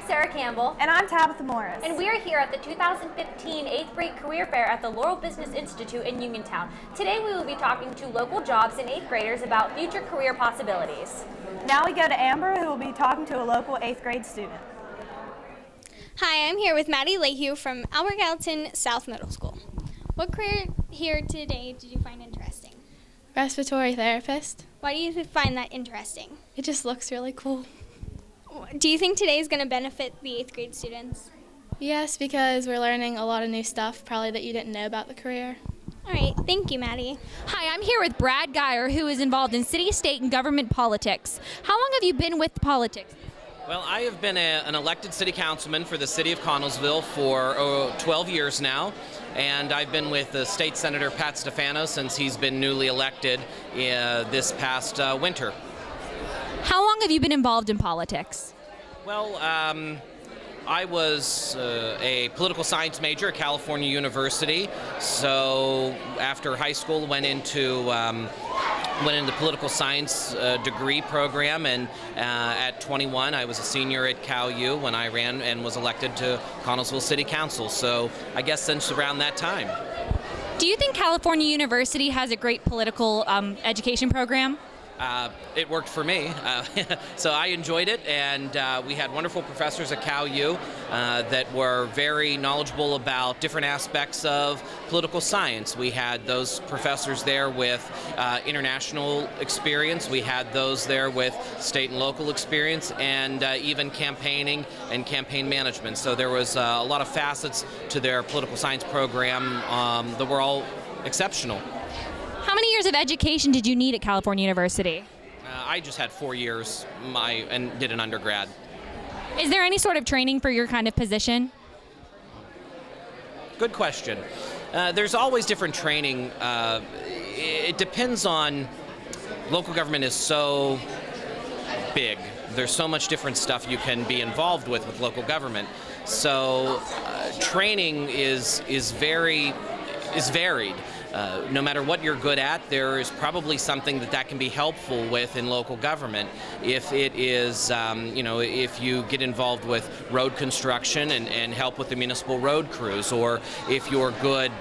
Sarah Campbell. And I'm Tabitha Morris. And we are here at the 2015 8th grade career fair at the Laurel Business Institute in Uniontown. Today we will be talking to local jobs and 8th graders about future career possibilities. Now we go to Amber, who will be talking to a local 8th grade student. Hi, I'm here with Maddy from Albert Gallatin South Middle School. What career here today did you find interesting? Respiratory therapist. Why do you find that interesting? It just looks really cool. Do you think today is going to benefit the 8th grade students? Yes, because we're learning a lot of new stuff, probably that you didn't know about the career. All right, thank you, Maddy. Hi, I'm here with Brad Geyer, who is involved in city, state, and government politics. How long have you been with politics? Well, I have been an elected city councilman for the city of Connellsville for 12 years now, and I've been with State Senator Pat Stefano since he's been newly elected this past winter. How long have you been involved in politics? Well, I was a political science major at California University, so after high school went into the political science degree program, and at 21 I was a senior at Cal U when I ran and was elected to Connellsville City Council, so I guess since around that time. Do you think California University has a great political education program? It worked for me, so I enjoyed it, and we had wonderful professors at Cal U that were very knowledgeable about different aspects of political science. We had those professors there with international experience, we had those there with state and local experience, and even campaigning and campaign management. So there was a lot of facets to their political science program that were all exceptional. How many years of education did you need at California University? I just had 4 years and did an undergrad. Is there any sort of training for your kind of position? Good question. There's always different training. It depends on, local government is so big. There's so much different stuff you can be involved with local government. So training is varied. No matter what you're good at, there is probably something that can be helpful with in local government. If it is, if you get involved with road construction and help with the municipal road crews, or if you're good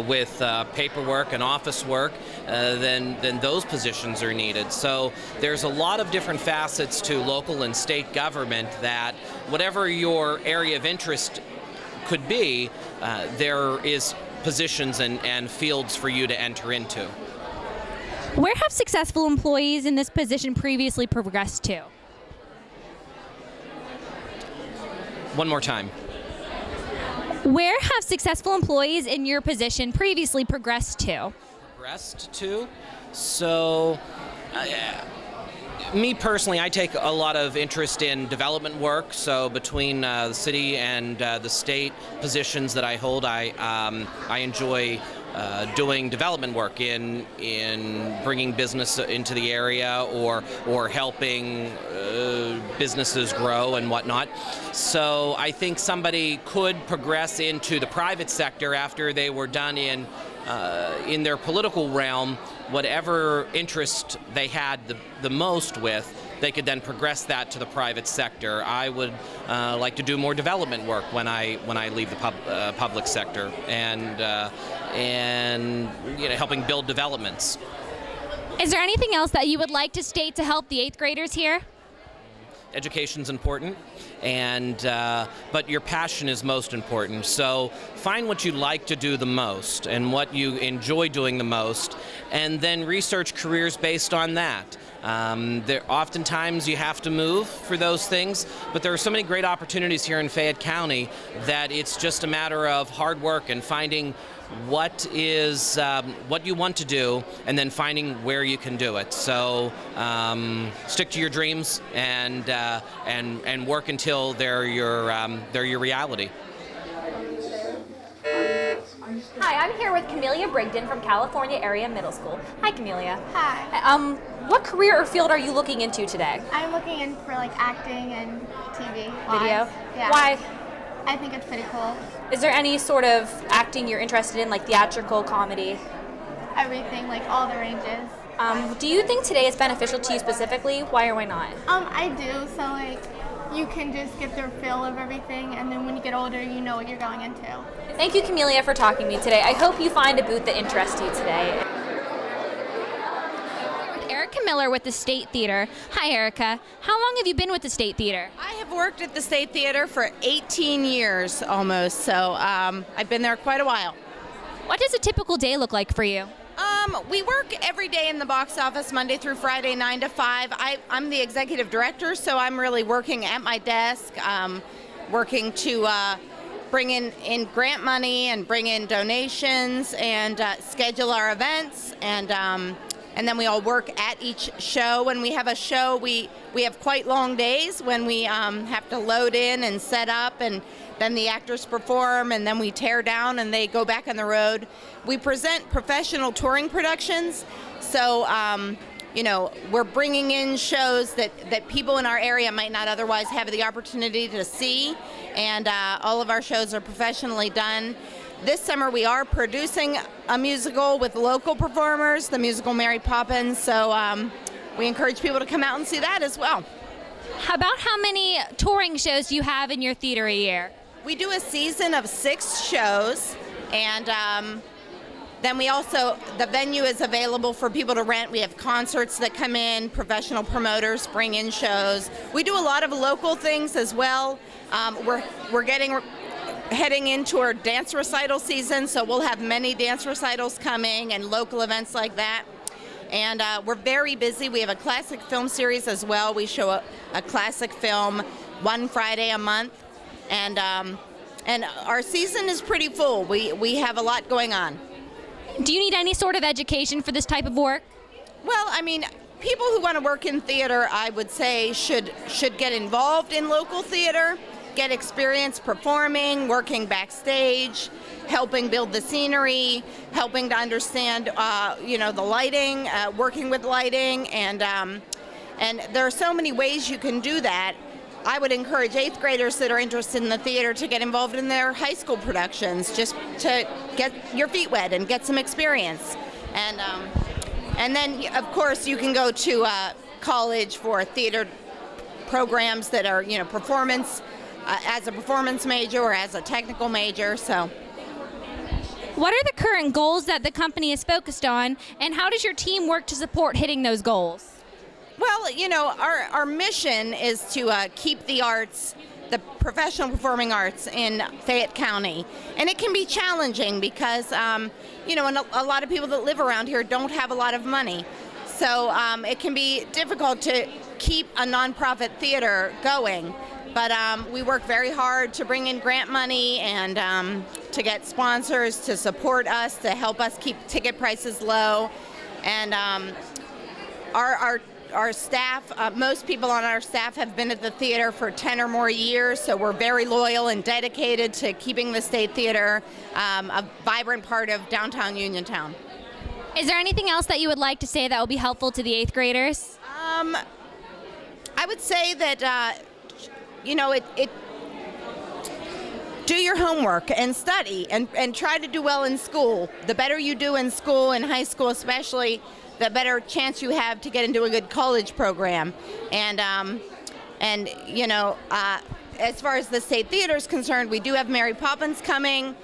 with paperwork and office work, then those positions are needed. So there's a lot of different facets to local and state government that whatever your area of interest could be, there is positions and fields for you to enter into. Where have successful employees in this position previously progressed to? One more time. Where have successful employees in your position previously progressed to? So, me personally, I take a lot of interest in development work. So between the city and the state positions that I hold, I enjoy doing development work in bringing business into the area or helping businesses grow and whatnot. So I think somebody could progress into the private sector after they were done in their political realm. Whatever interest they had the most with, they could then progress that to the private sector. I would like to do more development work when I leave the public sector, and helping build developments. Is there anything else that you would like to state to help the 8th graders here? Education's important, but your passion is most important. So find what you like to do the most and what you enjoy doing the most, and then research careers based on that. Oftentimes you have to move for those things, but there are so many great opportunities here in Fayette County that it's just a matter of hard work and finding what you want to do, and then finding where you can do it. So stick to your dreams and work until they're your reality. Hi, I'm here with Camellia Brigden from California Area Middle School. Hi, Camellia. Hi. What career or field are you looking into today? I'm looking in for acting and TV. Video? Yeah. Why? I think it's pretty cool. Is there any sort of acting you're interested in, like theatrical, comedy? Everything, all the ranges. Do you think today is beneficial to you specifically? Why or why not? I do. So you can just get their feel of everything, and then when you get older, you know what you're going into. Thank you, Camellia, for talking to me today. I hope you find a booth that interests you today. Erica Miller with the State Theater. Hi, Erica. How long have you been with the State Theater? I have worked at the State Theater for 18 years almost, so I've been there quite a while. What does a typical day look like for you? We work every day in the box office, Monday through Friday, 9 to 5. I'm the executive director, so I'm really working at my desk, working to bring in grant money and bring in donations and schedule our events, and then we all work at each show. When we have a show, we have quite long days when we have to load in and set up, and then the actors perform, and then we tear down and they go back on the road. We present professional touring productions, so we're bringing in shows that people in our area might not otherwise have the opportunity to see, and all of our shows are professionally done. This summer we are producing a musical with local performers, the musical Mary Poppins, so we encourage people to come out and see that as well. How many touring shows do you have in your theater a year? We do a season of 6 shows, and then we also, the venue is available for people to rent. We have concerts that come in, professional promoters bring in shows. We do a lot of local things as well. We're heading into our dance recital season, so we'll have many dance recitals coming and local events like that. And we're very busy. We have a classic film series as well. We show a classic film one Friday a month. And our season is pretty full. We have a lot going on. Do you need any sort of education for this type of work? Well, I mean, people who want to work in theater, I would say, should get involved in local theater, get experience performing, working backstage, helping build the scenery, helping to understand, the lighting, working with lighting, and there are so many ways you can do that. I would encourage 8th graders that are interested in the theater to get involved in their high school productions, just to get your feet wet and get some experience. And then, of course, you can go to college for theater programs that are, performance, as a performance major or as a technical major. So, what are the current goals that the company is focused on, and how does your team work to support hitting those goals? Well, our mission is to keep the arts, the professional performing arts in Fayette County. And it can be challenging because, and a lot of people that live around here don't have a lot of money. So it can be difficult to keep a nonprofit theater going. But we work very hard to bring in grant money and to get sponsors to support us, to help us keep ticket prices low. And our staff, most people on our staff have been at the theater for 10 or more years, so we're very loyal and dedicated to keeping the State Theater a vibrant part of downtown Uniontown. Is there anything else that you would like to say that will be helpful to the 8th graders? I would say that, do your homework and study and try to do well in school. The better you do in school, in high school especially, the better chance you have to get into a good college program. And as far as the State Theater is concerned, we do have Mary Poppins coming.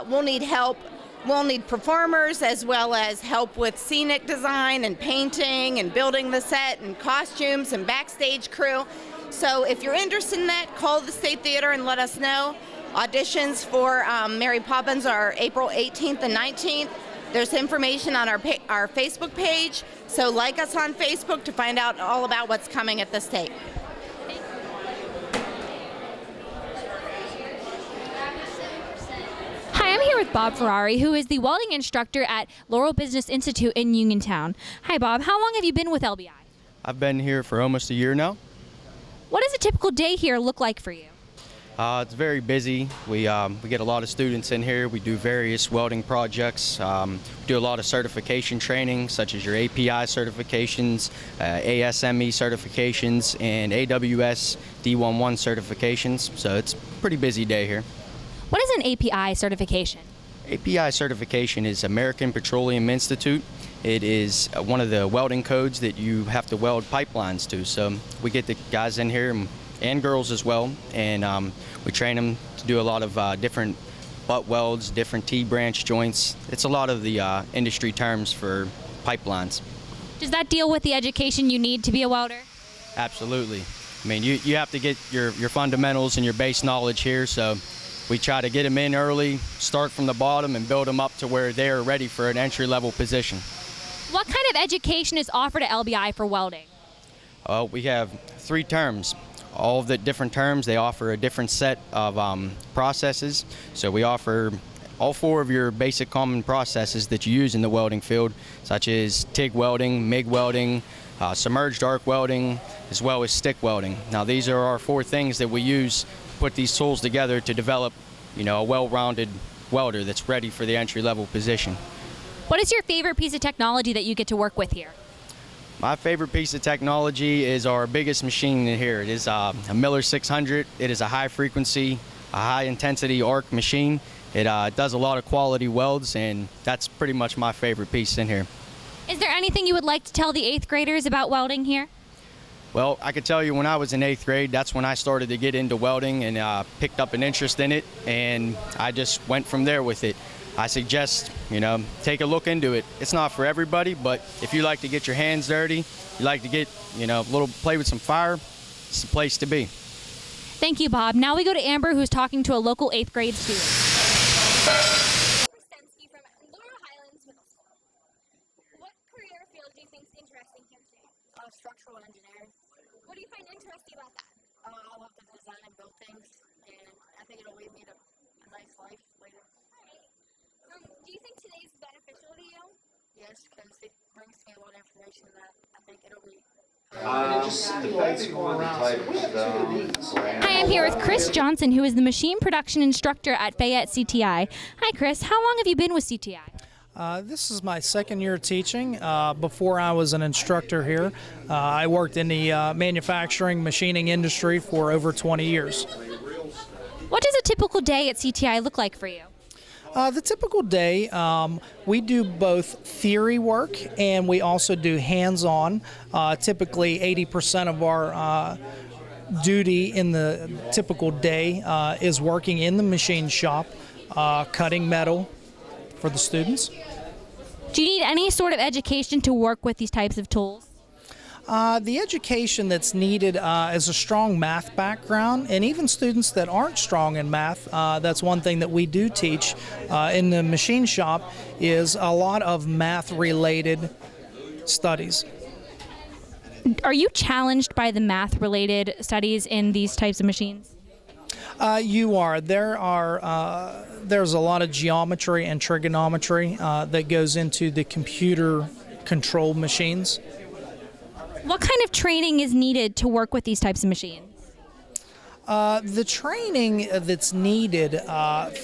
We'll need help. We'll need performers as well as help with scenic design and painting and building the set and costumes and backstage crew. So if you're interested in that, call the State Theater and let us know. Auditions for Mary Poppins are April 18th and 19th. There's information on our Facebook page, so like us on Facebook to find out all about what's coming at the state. Hi, I'm here with Bob Ferrari, who is the welding instructor at Laurel Business Institute in Uniontown. Hi, Bob. How long have you been with LBI? I've been here for almost a year now. What does a typical day here look like for you? It's very busy. We get a lot of students in here. We do various welding projects. We do a lot of certification training, such as your API certifications, ASME certifications, and AWS D11 certifications. So it's a pretty busy day here. What is an API certification? API certification is American Petroleum Institute. It is one of the welding codes that you have to weld pipelines to. So we get the guys in here and and girls as well, and we train them to do a lot of different butt welds, different T-branch joints. It's a lot of the industry terms for pipelines. Does that deal with the education you need to be a welder? Absolutely. I mean, you have to get your fundamentals and your base knowledge here, so we try to get them in early, start from the bottom, and build them up to where they're ready for an entry-level position. What kind of education is offered at LBI for welding? We have 3 terms. All of the different terms, they offer a different set of processes. So we offer all 4 of your basic common processes that you use in the welding field, such as TIG welding, MIG welding, submerged arc welding, as well as stick welding. Now these are our 4 things that we use to put these tools together to develop, a well-rounded welder that's ready for the entry-level position. What is your favorite piece of technology that you get to work with here? My favorite piece of technology is our biggest machine in here. It is a Miller 600. It is a high-frequency, a high-intensity arc machine. It does a lot of quality welds, and that's pretty much my favorite piece in here. Is there anything you would like to tell the 8th graders about welding here? Well, I could tell you when I was in 8th grade, that's when I started to get into welding and picked up an interest in it, and I just went from there with it. I suggest, take a look into it. It's not for everybody, but if you like to get your hands dirty, you like to get, play with some fire, it's the place to be. Thank you, Bob. Now we go to Amber, who's talking to a local 8th grade student. From Olivia Helen Middle School. What career field do you think is interesting here today? Structural engineering. What do you find interesting about that? I love to design and build things, and I think it'll lead me to a nice life later. Do you think today's beneficial to you? Yes, because it brings me a lot of information that I think it'll be. It just depends on the type of Hi, I'm here with Chris Johnson, who is the machine production instructor at Fayette CTI. Hi, Chris. How long have you been with CTI? This is my 2nd year teaching. Before I was an instructor here, I worked in the manufacturing machining industry for over 20 years. What does a typical day at CTI look like for you? The typical day, we do both theory work and we also do hands-on. Typically 80% of our duty in the typical day is working in the machine shop, cutting metal for the students. Do you need any sort of education to work with these types of tools? The education that's needed is a strong math background, and even students that aren't strong in math, that's one thing that we do teach in the machine shop, is a lot of math-related studies. Are you challenged by the math-related studies in these types of machines? You are. There's a lot of geometry and trigonometry that goes into the computer-controlled machines. What kind of training is needed to work with these types of machines? The training that's needed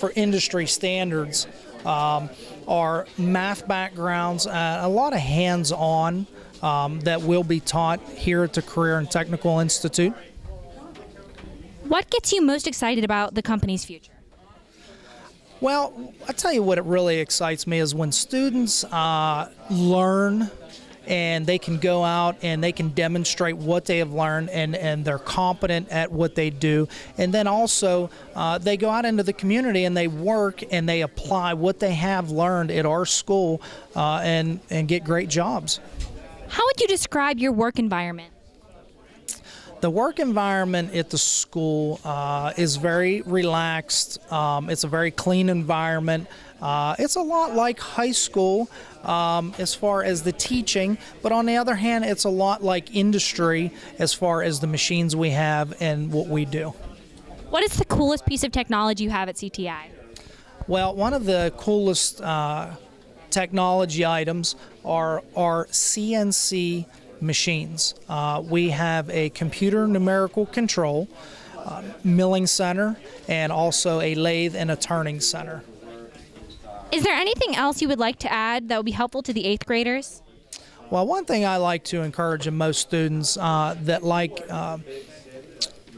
for industry standards are math backgrounds, a lot of hands-on that will be taught here at the Career and Technical Institute. What gets you most excited about the company's future? Well, I tell you what, it really excites me is when students learn and they can go out and they can demonstrate what they have learned, and they're competent at what they do. And then also they go out into the community and they work and they apply what they have learned at our school and get great jobs. How would you describe your work environment? The work environment at the school is very relaxed. It's a very clean environment. It's a lot like high school as far as the teaching, but on the other hand, it's a lot like industry as far as the machines we have and what we do. What is the coolest piece of technology you have at CTI? Well, one of the coolest technology items are our CNC machines. We have a computer numerical control, milling center, and also a lathe and a turning center. Is there anything else you would like to add that would be helpful to the 8th graders? Well, one thing I like to encourage in most students that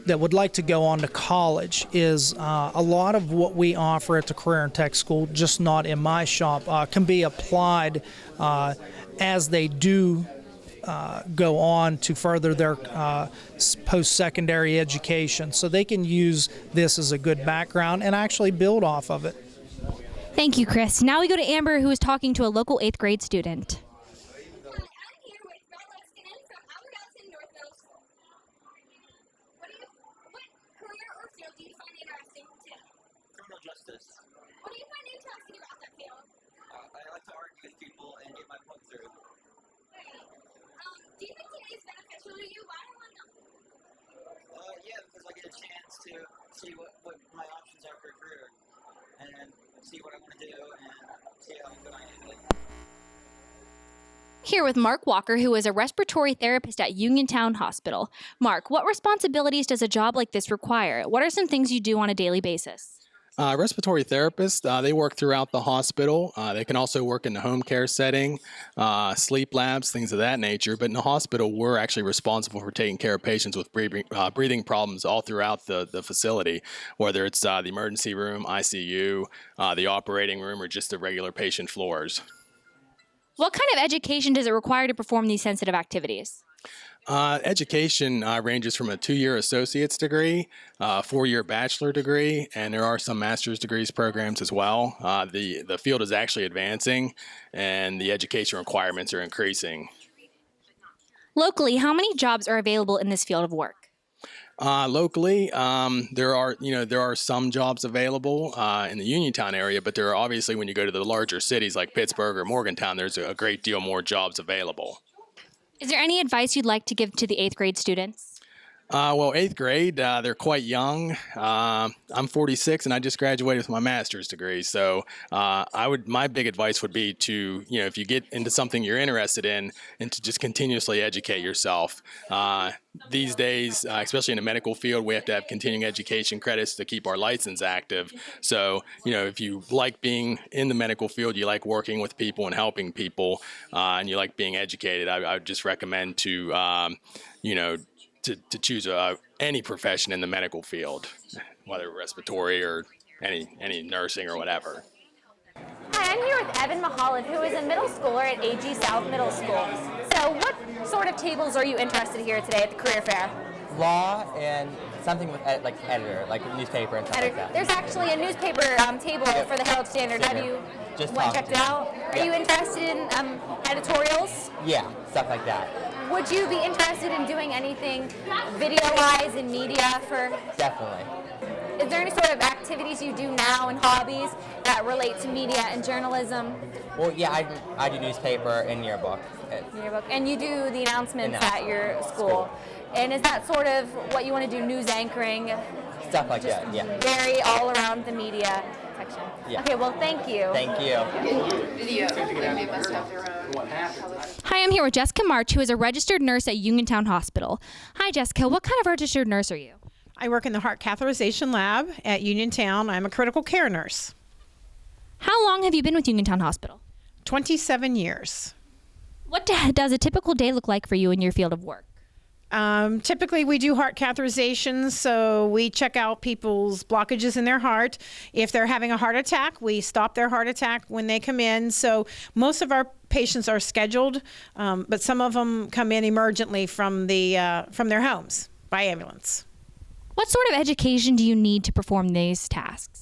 would like to go on to college is a lot of what we offer at the Career and Tech School, just not in my shop, can be applied as they do go on to further their post-secondary education. So they can use this as a good background and actually build off of it. Thank you, Chris. Now we go to Amber, who is talking to a local 8th grade student. Criminal justice. What do you find interesting about that field? I like to argue with people and get my point through. Do you think today is beneficial to you? Why do I know? Yeah, because I get a chance to see what my options are for a career and see what I want to do and see how good I am at it. Here with Mark Walker, who is a respiratory therapist at Uniontown Hospital. Mark, what responsibilities does a job like this require? What are some things you do on a daily basis? Respiratory therapists, they work throughout the hospital. They can also work in the home care setting, sleep labs, things of that nature. But in the hospital, we're actually responsible for taking care of patients with breathing problems all throughout the facility, whether it's the emergency room, ICU, the operating room, or just the regular patient floors. What kind of education does it require to perform these sensitive activities? Education ranges from a 2-year associate's degree, 4-year bachelor degree, and there are some master's degrees programs as well. The field is actually advancing, and the education requirements are increasing. Locally, how many jobs are available in this field of work? Locally, there are some jobs available in the Uniontown area, but there are obviously, when you go to the larger cities like Pittsburgh or Morgantown, there's a great deal more jobs available. Is there any advice you'd like to give to the 8th grade students? Well, 8th grade, they're quite young. I'm 46 and I just graduated with my master's degree. So my big advice would be to, if you get into something you're interested in, and to just continuously educate yourself. These days, especially in the medical field, we have to have continuing education credits to keep our license active. So, if you like being in the medical field, you like working with people and helping people, and you like being educated, I would just recommend to choose any profession in the medical field, whether respiratory or any nursing or whatever. Hi, I'm here with Evan Mahalan, who is a middle schooler at AG South Middle School. So what sort of tables are you interested in here today at the career fair? Law and something with like editor, like a newspaper and stuff like that. There's actually a newspaper table for the Herald Standard. Have you checked it out? Are you interested in editorials? Yeah, stuff like that. Would you be interested in doing anything video-wise in media for? Definitely. Is there any sort of activities you do now and hobbies that relate to media and journalism? Well, yeah, I do newspaper and yearbook. And you do the announcements at your school. And is that sort of what you want to do, news anchoring? Stuff like that, yeah. Very all around the media section. Yeah. Okay, well, thank you. Thank you. They must have their own. Hi, I'm here with Jessica March, who is a registered nurse at Uniontown Hospital. Hi, Jessica. What kind of registered nurse are you? I work in the heart catheterization lab at Uniontown. I'm a critical care nurse. How long have you been with Uniontown Hospital? 27 years. What does a typical day look like for you in your field of work? Typically, we do heart catheterizations, so we check out people's blockages in their heart. If they're having a heart attack, we stop their heart attack when they come in. So most of our patients are scheduled, but some of them come in emergently from their homes by ambulance. What sort of education do you need to perform these tasks?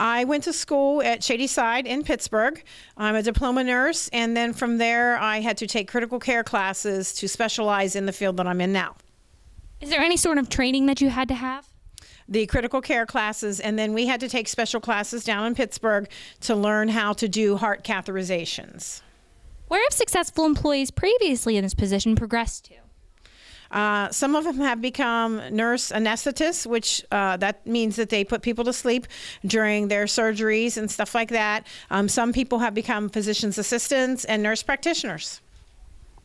I went to school at Shadyside in Pittsburgh. I'm a diploma nurse, and then from there I had to take critical care classes to specialize in the field that I'm in now. Is there any sort of training that you had to have? The critical care classes, and then we had to take special classes down in Pittsburgh to learn how to do heart catheterizations. Where have successful employees previously in this position progressed to? Some of them have become nurse anesthetists, which that means that they put people to sleep during their surgeries and stuff like that. Some people have become physician's assistants and nurse practitioners.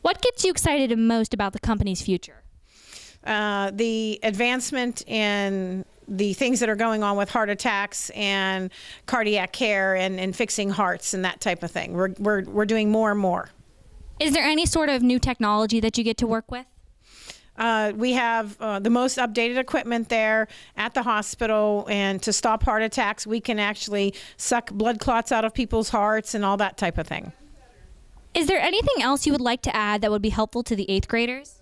What gets you excited most about the company's future? The advancement in the things that are going on with heart attacks and cardiac care and fixing hearts and that type of thing. We're doing more and more. Is there any sort of new technology that you get to work with? We have the most updated equipment there at the hospital, and to stop heart attacks, we can actually suck blood clots out of people's hearts and all that type of thing. Is there anything else you would like to add that would be helpful to the 8th graders?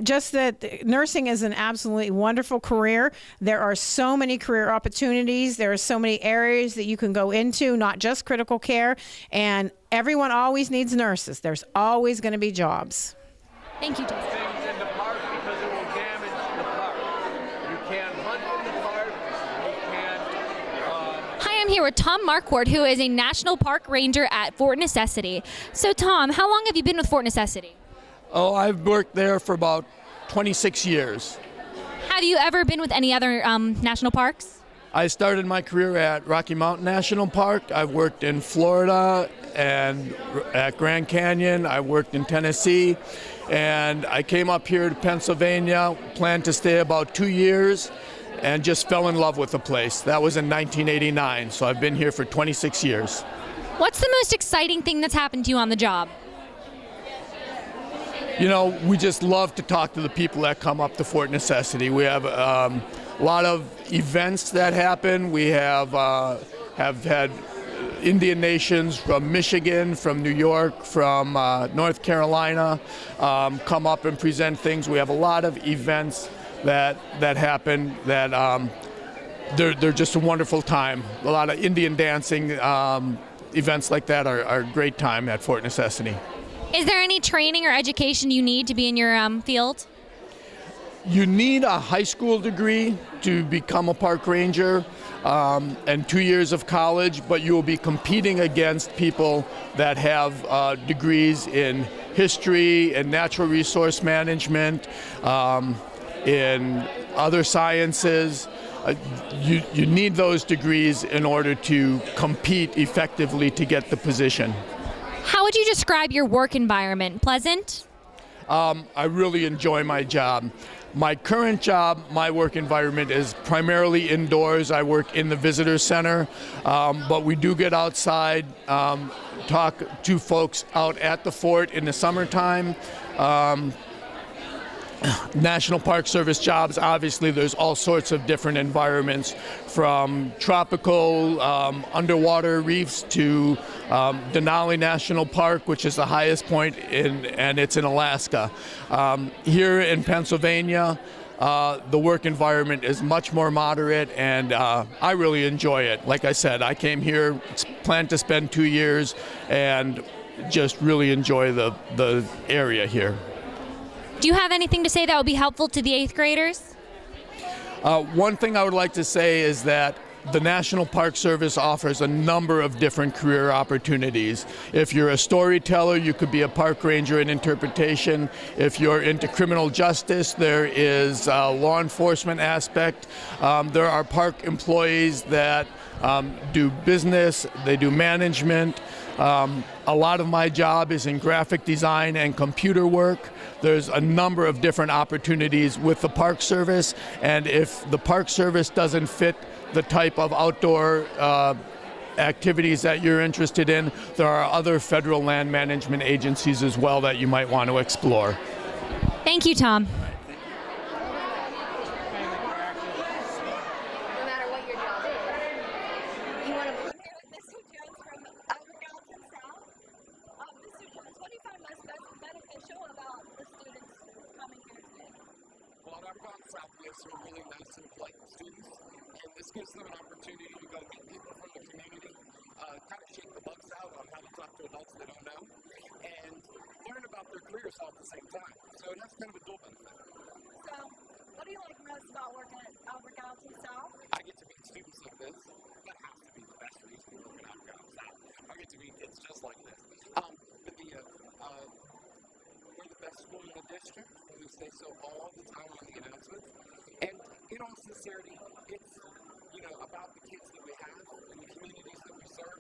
Just that nursing is an absolutely wonderful career. There are so many career opportunities. There are so many areas that you can go into, not just critical care. And everyone always needs nurses. There's always going to be jobs. Thank you, Jessica. In the park because it will damage the park. You can't hunt in the park. You can't. Hi, I'm here with Tom Marquardt, who is a National Park Ranger at Fort Necessity. So, Tom, how long have you been with Fort Necessity? Oh, I've worked there for about 26 years. Have you ever been with any other national parks? I started my career at Rocky Mountain National Park. I've worked in Florida and at Grand Canyon. I worked in Tennessee. And I came up here to Pennsylvania, planned to stay about 2 years, and just fell in love with the place. That was in 1989, so I've been here for 26 years. What's the most exciting thing that's happened to you on the job? You know, we just love to talk to the people that come up to Fort Necessity. We have a lot of events that happen. We have had Indian nations from Michigan, from New York, from North Carolina come up and present things. We have a lot of events that happen that they're just a wonderful time. A lot of Indian dancing events like that are a great time at Fort Necessity. Is there any training or education you need to be in your field? You need a high school degree to become a park ranger and 2 years of college, but you will be competing against people that have degrees in history and natural resource management, in other sciences. You need those degrees in order to compete effectively to get the position. How would you describe your work environment? Pleasant? I really enjoy my job. My current job, my work environment is primarily indoors. I work in the visitor center, but we do get outside, talk to folks out at the fort in the summertime. National Park Service jobs, obviously there's all sorts of different environments, from tropical underwater reefs to Denali National Park, which is the highest point and it's in Alaska. Here in Pennsylvania, the work environment is much more moderate, and I really enjoy it. Like I said, I came here, planned to spend 2 years, and just really enjoy the area here. Do you have anything to say that would be helpful to the 8th graders? One thing I would like to say is that the National Park Service offers a number of different career opportunities. If you're a storyteller, you could be a park ranger in interpretation. If you're into criminal justice, there is a law enforcement aspect. There are park employees that do business, they do management. A lot of my job is in graphic design and computer work. There's a number of different opportunities with the Park Service, and if the Park Service doesn't fit the type of outdoor activities that you're interested in, there are other federal land management agencies as well that you might want to explore. Thank you, Tom. Some really nice and polite students, and this gives them an opportunity to go meet people from the community, kind of shake the bugs out on how to talk to adults they don't know, and learn about their careers all at the same time. So it has kind of a dual benefit. So, what do you like most about working at Albert Gallatin South? I get to meet students like this. That has to be the best reason to work at Albert Gallatin South. I get to meet kids just like this. But we're the best school in the district, and we say so all the time on the announcements. And in all sincerity, it's, about the kids that we have and the communities that we serve,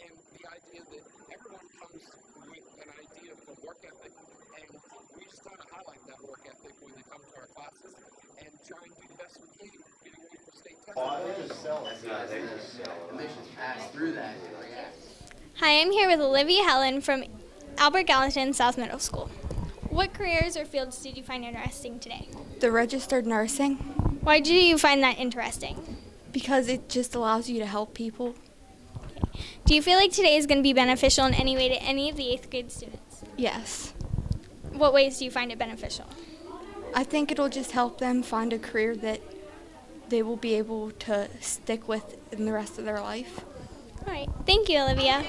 and the idea that everyone comes with an idea of a work ethic, and we just want to highlight that work ethic when they come to our classes and try and do the best we can getting ready for state test. They just sell it. They just sell it. And they just pass through that. Hi, I'm here with Olivia Helen from Albert Gallatin South Middle School. What careers or fields did you find interesting today? The registered nursing. Why did you find that interesting? Because it just allows you to help people. Do you feel like today is going to be beneficial in any way to any of the 8th grade students? Yes. What ways do you find it beneficial? I think it'll just help them find a career that they will be able to stick with in the rest of their life. All right. Thank you, Olivia.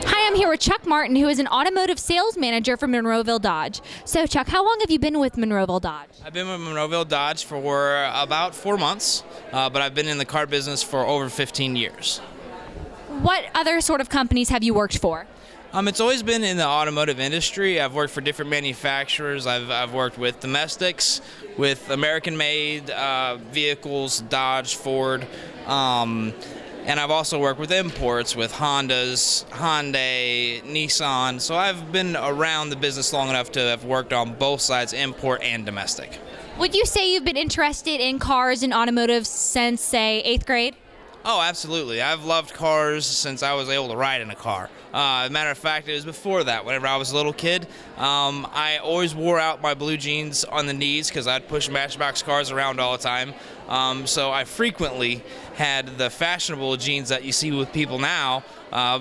Hi, I'm here with Chuck Martin, who is an automotive sales manager for Monroeville Dodge. So, Chuck, how long have you been with Monroeville Dodge? I've been with Monroeville Dodge for about 4 months, but I've been in the car business for over 15 years. What other sort of companies have you worked for? It's always been in the automotive industry. I've worked for different manufacturers. I've worked with domestics, with American-made vehicles, Dodge, Ford, and I've also worked with imports, with Hondas, Hyundai, Nissan. So I've been around the business long enough to have worked on both sides, import and domestic. Would you say you've been interested in cars and automotive since, say, 8th grade? Oh, absolutely. I've loved cars since I was able to ride in a car. As a matter of fact, it was before that. Whenever I was a little kid, I always wore out my blue jeans on the knees because I'd push Matchbox cars around all the time. So I frequently had the fashionable jeans that you see with people now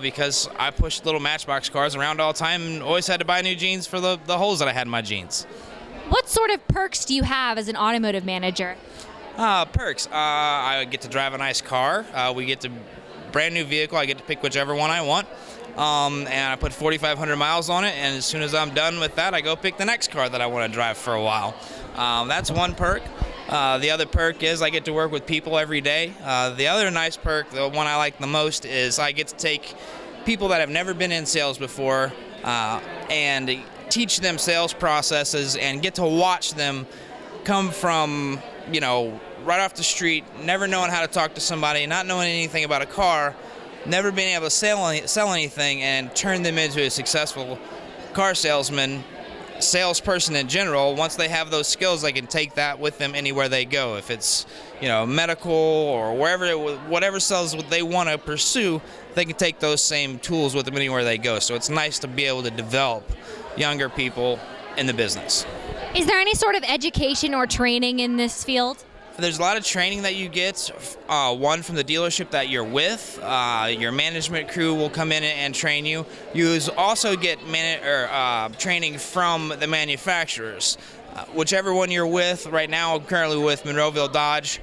because I pushed little Matchbox cars around all the time and always had to buy new jeans for the holes that I had in my jeans. What sort of perks do you have as an automotive manager? Perks. I get to drive a nice car. We get to brand new vehicle. I get to pick whichever one I want. And I put 4,500 miles on it. And as soon as I'm done with that, I go pick the next car that I want to drive for a while. That's one perk. The other perk is I get to work with people every day. The other nice perk, the one I like the most, is I get to take people that have never been in sales before and teach them sales processes and get to watch them come from, right off the street, never knowing how to talk to somebody, not knowing anything about a car, never being able to sell anything, and turn them into a successful car salesman, salesperson in general. Once they have those skills, they can take that with them anywhere they go. If it's, medical or whatever sales they want to pursue, they can take those same tools with them anywhere they go. So it's nice to be able to develop younger people in the business. Is there any sort of education or training in this field? There's a lot of training that you get, one from the dealership that you're with. Your management crew will come in and train you. You also get training from the manufacturers. Whichever one you're with, right now I'm currently with Monroeville Dodge.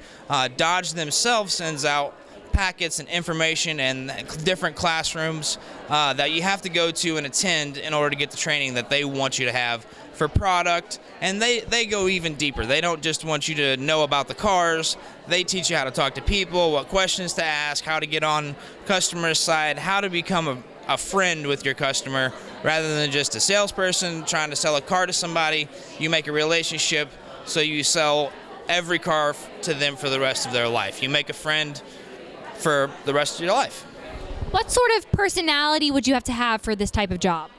Dodge themselves sends out packets and information and different classrooms that you have to go to and attend in order to get the training that they want you to have for product, and they go even deeper. They don't just want you to know about the cars. They teach you how to talk to people, what questions to ask, how to get on customer side, how to become a friend with your customer rather than just a salesperson trying to sell a car to somebody. You make a relationship, so you sell every car to them for the rest of their life. You make a friend for the rest of your life. What sort of personality would you have to have for this type of job?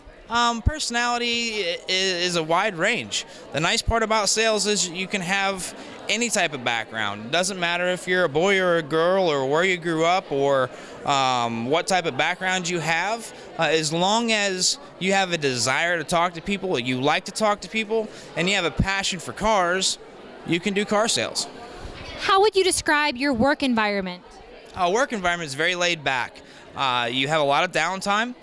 Personality is a wide range. The nice part about sales is you can have any type of background. It doesn't matter if you're a boy or a girl or where you grew up or what type of background you have. As long as you have a desire to talk to people, you like to talk to people, and you have a passion for cars, you can do car sales. How would you describe your work environment? Work environment is very laid back. You have a lot of downtime.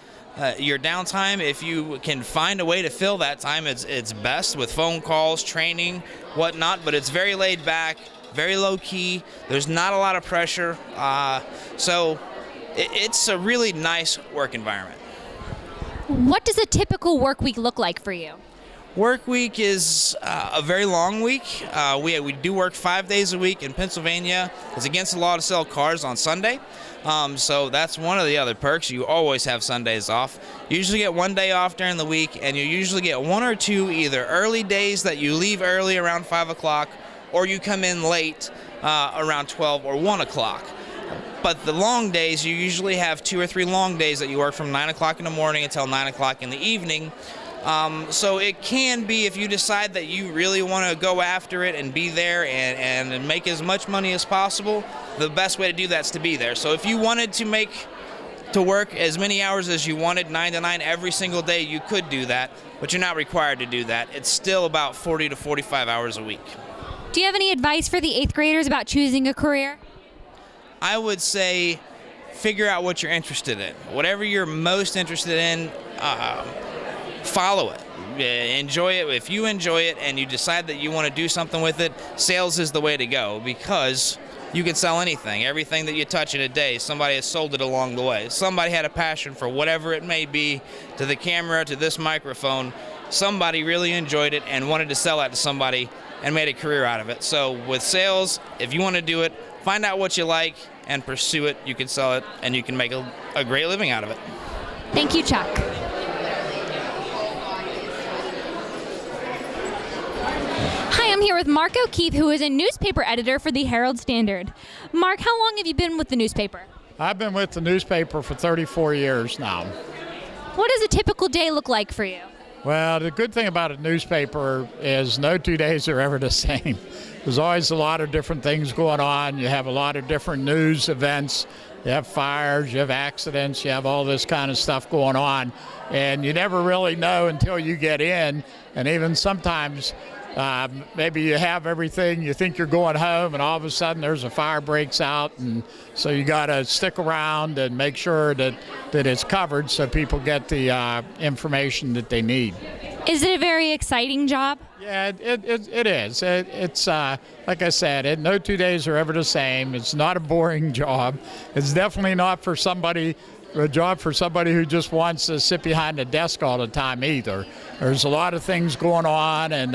Your downtime, if you can find a way to fill that time, it's best with phone calls, training, whatnot, but it's very laid back, very low key. There's not a lot of pressure. So it's a really nice work environment. What does a typical work week look like for you? Work week is a very long week. We do work 5 days a week in Pennsylvania. It's against the law to sell cars on Sunday. So that's one of the other perks. You always have Sundays off. You usually get 1 day off during the week, and you usually get 1 or 2 either early days that you leave early around 5 o'clock, or you come in late around 12 or 1 o'clock. But the long days, you usually have 2 or 3 long days that you work from 9 o'clock in the morning until 9 o'clock in the evening. So it can be, if you decide that you really want to go after it and be there and make as much money as possible, the best way to do that is to be there. So if you wanted to work as many hours as you wanted, 9 to 9 every single day, you could do that, but you're not required to do that. It's still about 40 to 45 hours a week. Do you have any advice for the 8th graders about choosing a career? I would say figure out what you're interested in. Whatever you're most interested in, follow it. Enjoy it. If you enjoy it and you decide that you want to do something with it, sales is the way to go, because you can sell anything. Everything that you touch in a day, somebody has sold it along the way. Somebody had a passion for whatever it may be, to the camera, to this microphone. Somebody really enjoyed it and wanted to sell that to somebody and made a career out of it. So with sales, if you want to do it, find out what you like and pursue it. You can sell it and you can make a great living out of it. Thank you, Chuck. Hi, I'm here with Mark O'Keefe, who is a newspaper editor for the Herald Standard. Mark, how long have you been with the newspaper? I've been with the newspaper for 34 years now. What does a typical day look like for you? Well, the good thing about a newspaper is no 2 days are ever the same. There's always a lot of different things going on. You have a lot of different news events. You have fires, you have accidents, you have all this kind of stuff going on. And you never really know until you get in. And even sometimes maybe you have everything, you think you're going home, and all of a sudden there's a fire breaks out. And so you got to stick around and make sure that it's covered so people get the information that they need. Is it a very exciting job? Yeah, it is. It's like I said, no 2 days are ever the same. It's not a boring job. It's definitely not a job for somebody who just wants to sit behind a desk all the time either. There's a lot of things going on, and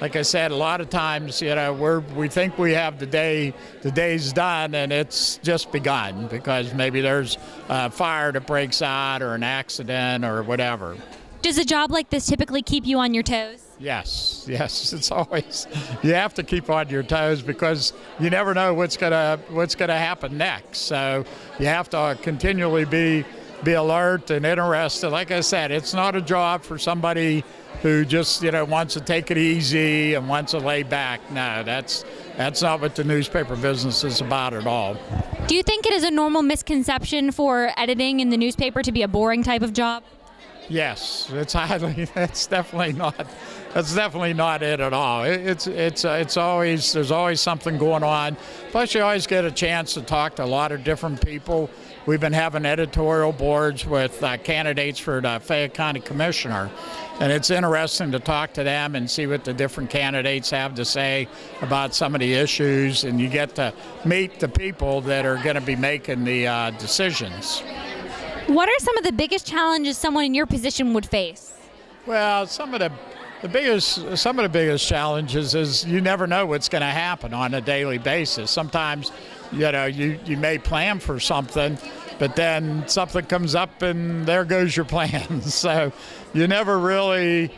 like I said, a lot of times, we think we have the day's done, and it's just begun because maybe there's a fire that breaks out or an accident or whatever. Does a job like this typically keep you on your toes? Yes, it's always, you have to keep on your toes because you never know what's gonna happen next. So you have to continually be alert and interested. Like I said, it's not a job for somebody who just wants to take it easy and wants to lay back. No, that's not what the newspaper business is about at all. Do you think it is a normal misconception for editing in the newspaper to be a boring type of job? Yes, that's definitely not it at all. There's always something going on. Plus, you always get a chance to talk to a lot of different people. We've been having editorial boards with candidates for the Fayette County Commissioner, and it's interesting to talk to them and see what the different candidates have to say about some of the issues, and you get to meet the people that are going to be making the decisions. What are some of the biggest challenges someone in your position would face? Well, some of the biggest challenges is you never know what's going to happen on a daily basis. Sometimes, you may plan for something, but then something comes up and there goes your plans. So you're never really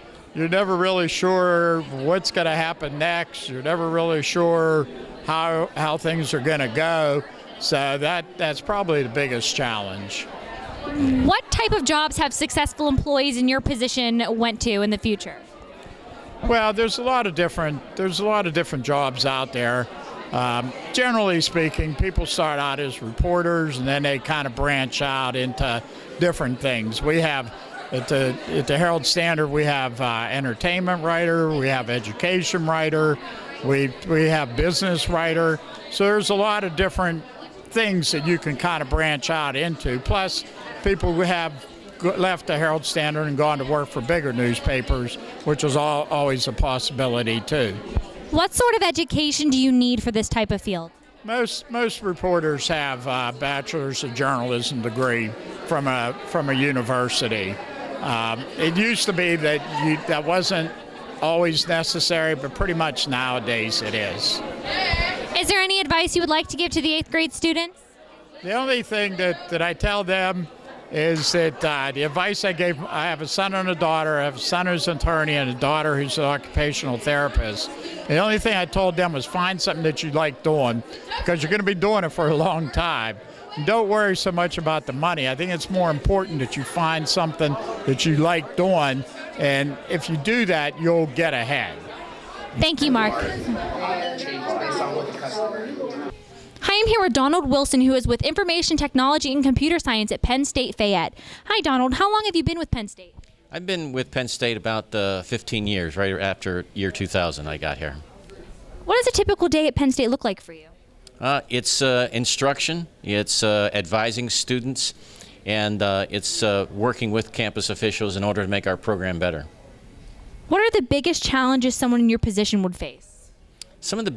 sure what's going to happen next. You're never really sure how things are going to go. So that's probably the biggest challenge. What type of jobs have successful employees in your position went to in the future? Well, there's a lot of different jobs out there. Generally speaking, people start out as reporters and then they kind of branch out into different things. We have at the Herald Standard, we have entertainment writer, we have education writer, we have business writer. So there's a lot of different things that you can kind of branch out into. Plus, people who have left the Herald Standard and gone to work for bigger newspapers, which is always a possibility too. What sort of education do you need for this type of field? Most reporters have a bachelor's of journalism degree from a university. It used to be that wasn't always necessary, but pretty much nowadays it is. Is there any advice you would like to give to the 8th grade students? The only thing that I tell them is that the advice I have a son and a daughter. I have a son who's an attorney and a daughter who's an occupational therapist. The only thing I told them was find something that you like doing because you're going to be doing it for a long time. And don't worry so much about the money. I think it's more important that you find something that you like doing, and if you do that, you'll get ahead. Thank you, Mark. Hi, I'm here with Donald Wilson, who is with Information Technology and Computer Science at Penn State Fayette. Hi, Donald. How long have you been with Penn State? I've been with Penn State about 15 years, right after year 2000 I got here. What does a typical day at Penn State look like for you? It's instruction, it's advising students, and it's working with campus officials in order to make our program better. What are the biggest challenges someone in your position would face? Some of the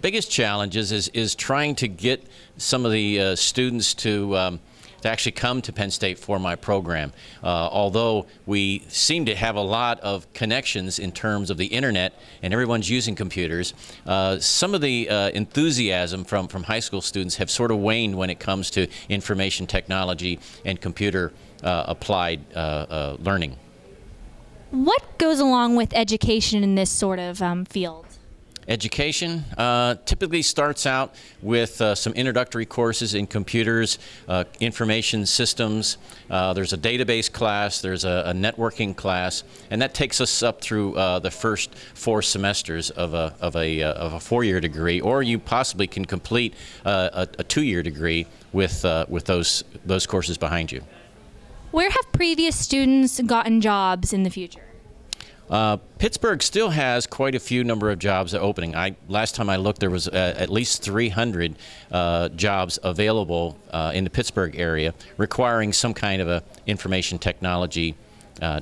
biggest challenges is trying to get some of the students to actually come to Penn State for my program. Although we seem to have a lot of connections in terms of the internet and everyone's using computers, some of the enthusiasm from high school students have sort of waned when it comes to information technology and computer applied learning. What goes along with education in this sort of field? Education typically starts out with some introductory courses in computers, information systems. There's a database class, there's a networking class, and that takes us up through the first 4 semesters of a 4-year degree, or you possibly can complete a 2-year degree with those courses behind you. Where have previous students gotten jobs in the future? Pittsburgh still has quite a few number of jobs opening. Last time I looked, there was at least 300 jobs available in the Pittsburgh area requiring some kind of a information technology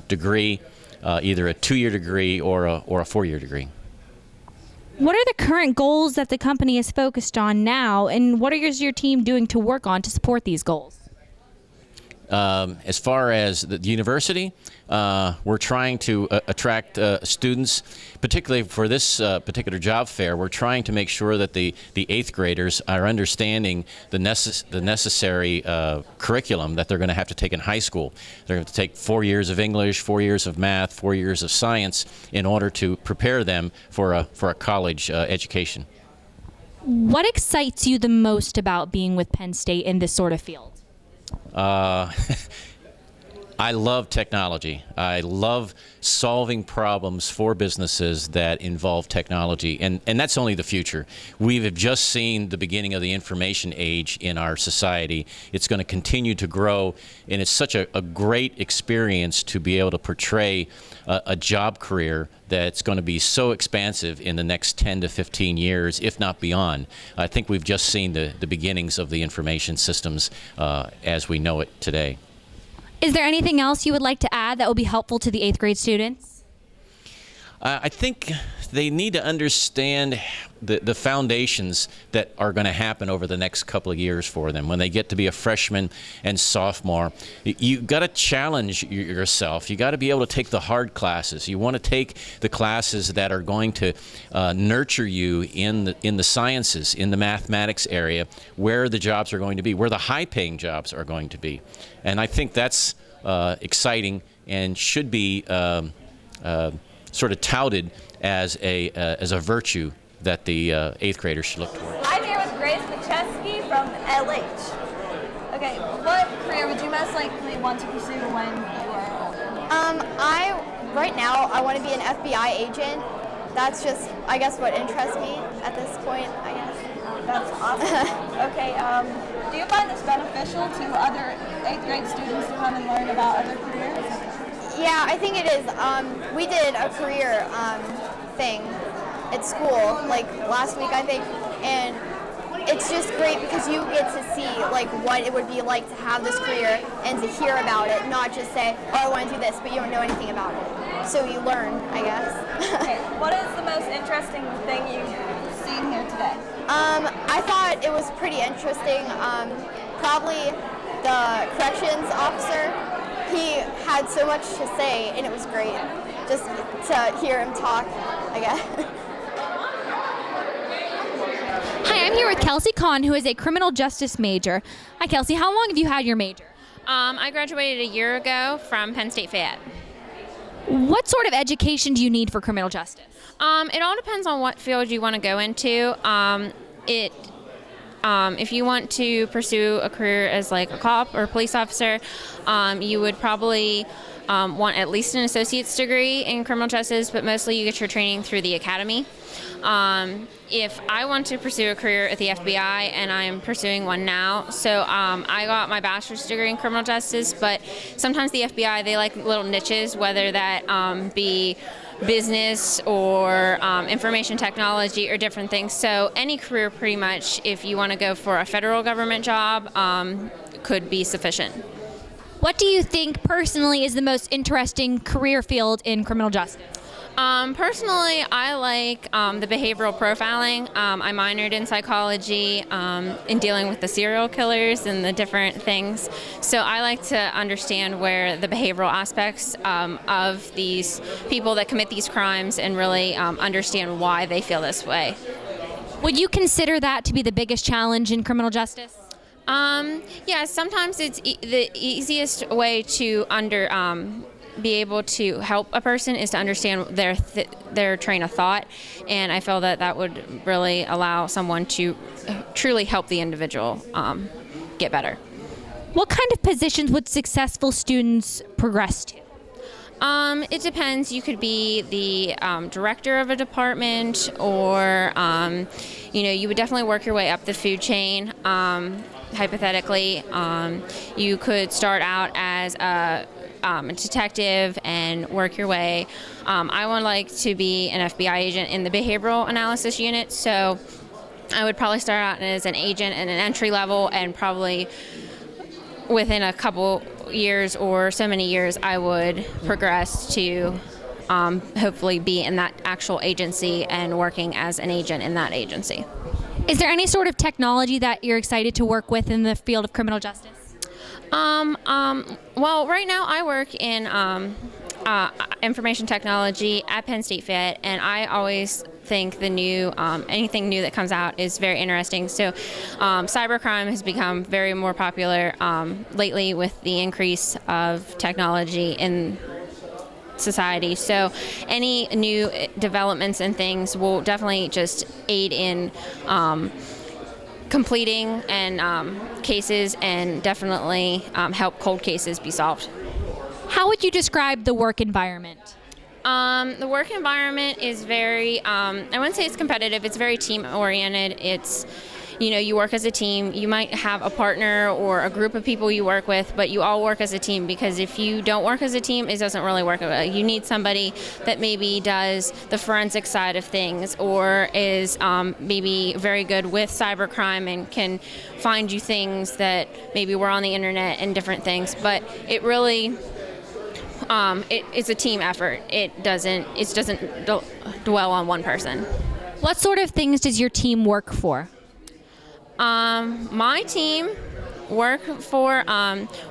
degree, either a 2-year degree or a 4-year degree. What are the current goals that the company is focused on now, and what is your team doing to work on to support these goals? As far as the university, we're trying to attract students, particularly for this particular job fair. We're trying to make sure that the 8th graders are understanding the necessary curriculum that they're going to have to take in high school. They're going to take 4 years of English, 4 years of math, 4 years of science in order to prepare them for a college education. What excites you the most about being with Penn State in this sort of field? I love technology. I love solving problems for businesses that involve technology, and that's only the future. We have just seen the beginning of the information age in our society. It's going to continue to grow, and it's such a great experience to be able to portray a job career that's going to be so expansive in the next 10 to 15 years, if not beyond. I think we've just seen the beginnings of the information systems as we know it today. Is there anything else you would like to add that will be helpful to the 8th grade students? I think they need to understand the foundations that are going to happen over the next couple of years for them. When they get to be a freshman and sophomore, you've got to challenge yourself. You've got to be able to take the hard classes. You want to take the classes that are going to nurture you in the sciences, in the mathematics area, where the jobs are going to be, where the high-paying jobs are going to be. And I think that's exciting and should be sort of touted as a virtue that the 8th graders should look toward. I'm here with Grace McChesky from LH. Okay, what career would you most likely want to pursue when you are older? Right now, I want to be an FBI agent. That's just, I guess, what interests me at this point, I guess. That's awesome. Okay, do you find this beneficial to other 8th grade students to come and learn about other careers? Yeah, I think it is. We did a career thing at school, like last week, I think, and it's just great because you get to see like what it would be like to have this career and to hear about it, not just say, oh, I want to do this, but you don't know anything about it. So you learn, I guess. Okay. What is the most interesting thing you've seen here today? I thought it was pretty interesting. Probably the corrections officer. He had so much to say, and it was great just to hear him talk, I guess. Hi, I'm here with Kelsey Kahn, who is a criminal justice major. Hi, Kelsey. How long have you had your major? I graduated a year ago from Penn State Fayette. What sort of education do you need for criminal justice? It all depends on what field you want to go into. If you want to pursue a career as like a cop or a police officer, you would probably want at least an associate's degree in criminal justice, but mostly you get your training through the academy. If I want to pursue a career at the FBI, and I'm pursuing one now, so I got my bachelor's degree in criminal justice, but sometimes the FBI, they like little niches, whether that be business or information technology or different things. So any career pretty much, if you want to go for a federal government job, could be sufficient. What do you think personally is the most interesting career field in criminal justice? Personally, I like the behavioral profiling. I minored in psychology in dealing with the serial killers and the different things. So I like to understand where the behavioral aspects of these people that commit these crimes and really understand why they feel this way. Would you consider that to be the biggest challenge in criminal justice? Yeah, sometimes it's the easiest way to be able to help a person is to understand their train of thought, and I feel that would really allow someone to truly help the individual get better. What kind of positions would successful students progress to? It depends. You could be the director of a department, or you would definitely work your way up the food chain. Hypothetically, you could start out as a detective and work your way. I would like to be an FBI agent in the behavioral analysis unit, so I would probably start out as an agent at an entry level, and probably within a couple years or so many years I would progress to hopefully be in that actual agency and working as an agent in that agency. Is there any sort of technology that you're excited to work with in the field of criminal justice? Well, right now I work in information technology at Penn State Fit, and I always think the new anything new that comes out is very interesting. So cybercrime has become very more popular lately with the increase of technology in society. So any new developments and things will definitely just aid in completing and cases, and definitely help cold cases be solved. How would you describe the work environment? The work environment is very, I wouldn't say it's competitive, it's very team oriented. It's, you work as a team. You might have a partner or a group of people you work with, but you all work as a team, because if you don't work as a team, it doesn't really work. You need somebody that maybe does the forensic side of things, or is maybe very good with cybercrime and can find you things that maybe were on the internet and different things. But it really, it's a team effort. It doesn't dwell on one person. What sort of things does your team work for? My team work for,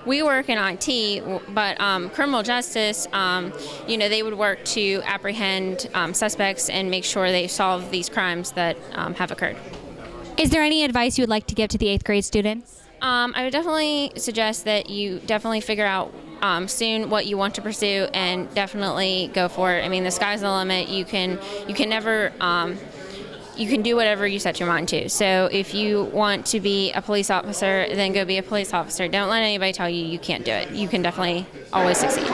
we work in IT, but criminal justice, they would work to apprehend suspects and make sure they solve these crimes that have occurred. Is there any advice you would like to give to the 8th grade students? I would definitely suggest that you definitely figure out soon what you want to pursue, and definitely go for it. I mean, the sky's the limit. You can never, you can do whatever you set your mind to. So if you want to be a police officer, then go be a police officer. Don't let anybody tell you you can't do it. You can definitely always succeed.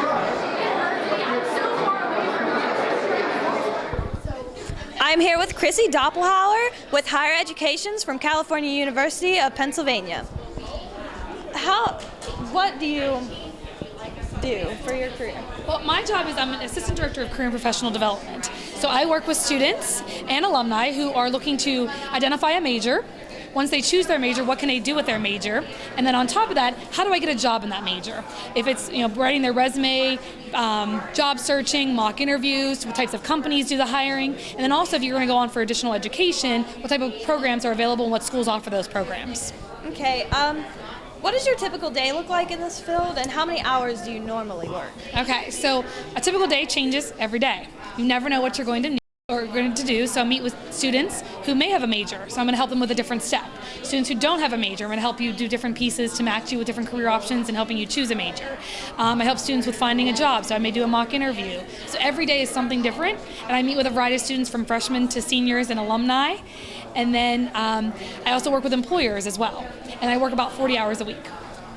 I'm here with Chrissy Doppelhauer with Higher Educations from California University of Pennsylvania. What do you do for your career? Well, my job is I'm an assistant director of career and professional development. So I work with students and alumni who are looking to identify a major. Once they choose their major, what can they do with their major? And then on top of that, how do I get a job in that major? If it's writing their resume, job searching, mock interviews, what types of companies do the hiring, and then also if you're going to go on for additional education, what type of programs are available and what schools offer those programs. Okay. What does your typical day look like in this field, and how many hours do you normally work? Okay, so a typical day changes every day. You never know what you're going to need or going to do, so I meet with students who may have a major, so I'm going to help them with a different step. Students who don't have a major, I'm going to help you do different pieces to match you with different career options and helping you choose a major. I help students with finding a job, so I may do a mock interview. So every day is something different, and I meet with a variety of students from freshmen to seniors and alumni. And then I also work with employers as well, and I work about 40 hours a week.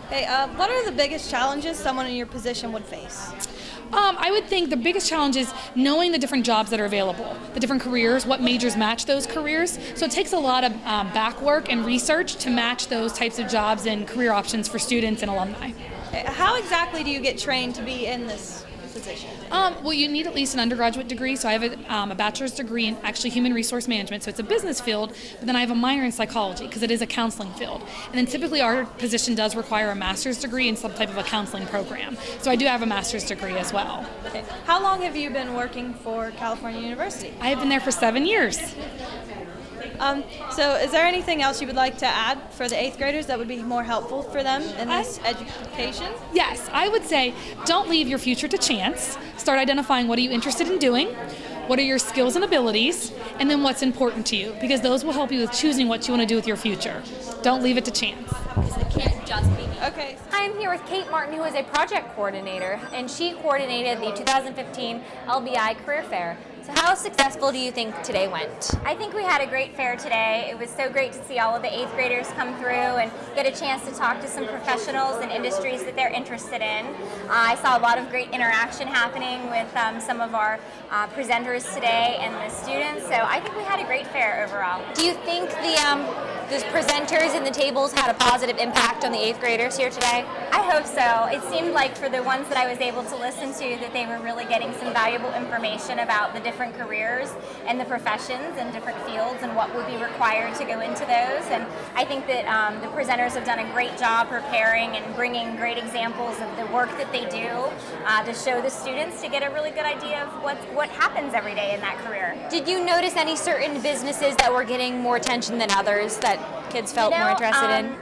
Okay, what are the biggest challenges someone in your position would face? I would think the biggest challenge is knowing the different jobs that are available, the different careers, what majors match those careers. So it takes a lot of back work and research to match those types of jobs and career options for students and alumni. How exactly do you get trained to be in this position? Well, you need at least an undergraduate degree. So I have a bachelor's degree in actually human resource management. So it's a business field, but then I have a minor in psychology because it is a counseling field. And then typically our position does require a master's degree in some type of a counseling program. So I do have a master's degree as well. Okay. How long have you been working for California University? I have been there for 7 years. So is there anything else you would like to add for the 8th graders that would be more helpful for them in this education? Yes, I would say don't leave your future to chance. Start identifying what are you interested in doing, what are your skills and abilities, and then what's important to you, because those will help you with choosing what you want to do with your future. Don't leave it to chance. It can't just be me. Okay. Hi, I'm here with Kate Martin, who is a project coordinator, and she coordinated the 2015 LBI Career Fair. So how successful do you think today went? I think we had a great fair today. It was so great to see all of the 8th graders come through and get a chance to talk to some professionals and industries that they're interested in. I saw a lot of great interaction happening with some of our presenters today and the students, so I think we had a great fair overall. Do you think the presenters and the tables had a positive impact on the 8th graders here today? I hope so. It seemed like for the ones that I was able to listen to that they were really getting some valuable information about the different careers and the professions and different fields and what would be required to go into those. And I think that the presenters have done a great job preparing and bringing great examples of the work that they do to show the students to get a really good idea of what happens every day in that career. Did you notice any certain businesses that were getting more attention than others that kids felt more interested in?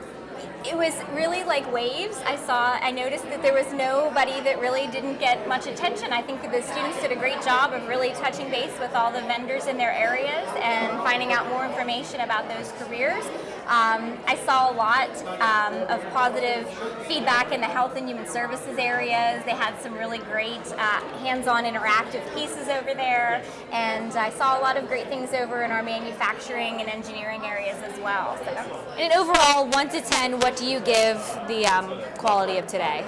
It was really like waves. I noticed that there was nobody that really didn't get much attention. I think that the students did a great job of really touching base with all the vendors in their areas and finding out more information about those careers. I saw a lot of positive feedback in the health and human services areas. They had some really great hands-on interactive pieces over there, and I saw a lot of great things over in our manufacturing and engineering areas as well. So. And overall, 1 to 10, what do you give the quality of today?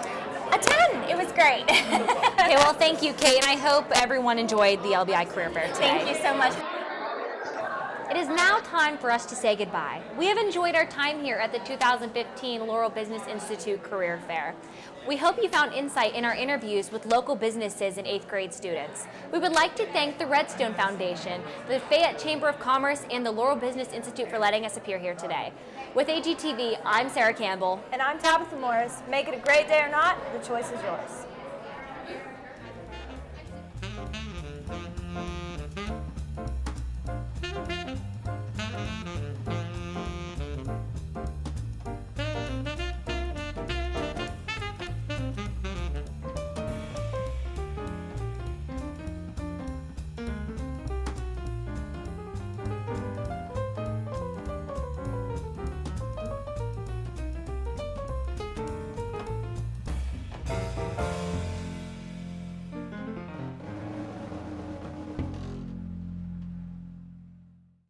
A 10. It was great. Okay, well, thank you, Kate, and I hope everyone enjoyed the LBI Career Fair today. Thank you so much. It is now time for us to say goodbye. We have enjoyed our time here at the 2015 Laurel Business Institute Career Fair. We hope you found insight in our interviews with local businesses and 8th grade students. We would like to thank the Redstone Foundation, the Fayette Chamber of Commerce, and the Laurel Business Institute for letting us appear here today. With AGTV, I'm Sarah Campbell. And I'm Tabitha Morris. Make it a great day or not, the choice is yours.